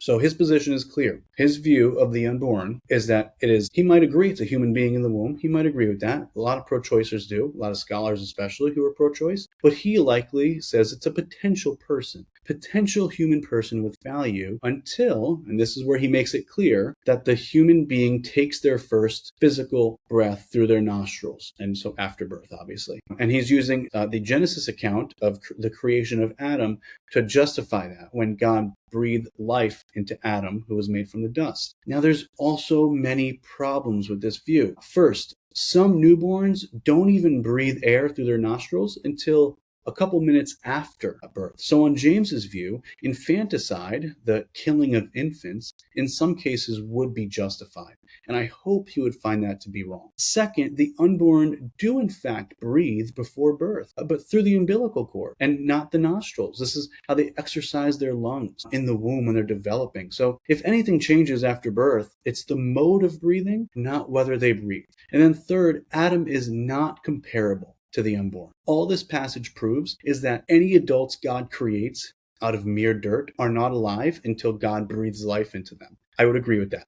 So his position is clear. His view of the unborn is that he might agree it's a human being in the womb. He might agree with that. A lot of pro-choicers do, a lot of scholars especially who are pro-choice. But he likely says it's a potential person, potential human person with value until, and this is where he makes it clear, that the human being takes their first physical breath through their nostrils. And so after birth, obviously. And he's using the Genesis account of the creation of Adam to justify that when God breathed life into Adam, who was made from the dust. Now, there's also many problems with this view. First, some newborns don't even breathe air through their nostrils until a couple minutes after birth. So on James's view, infanticide, the killing of infants, in some cases would be justified. And I hope he would find that to be wrong. Second, the unborn do in fact breathe before birth, but through the umbilical cord and not the nostrils. This is how they exercise their lungs in the womb when they're developing. So if anything changes after birth, it's the mode of breathing, not whether they breathe. And then third, Adam is not comparable to the unborn. All this passage proves is that any adults God creates out of mere dirt are not alive until God breathes life into them. I would agree with that.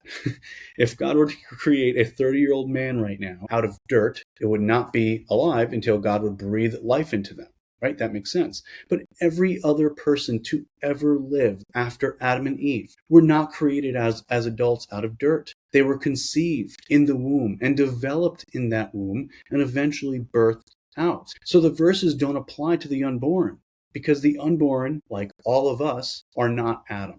If God were to create a 30-year-old man right now out of dirt, it would not be alive until God would breathe life into them. Right? That makes sense. But every other person to ever live after Adam and Eve were not created as adults out of dirt. They were conceived in the womb and developed in that womb and eventually birthed out. So the verses don't apply to the unborn because the unborn, like all of us, are not Adam.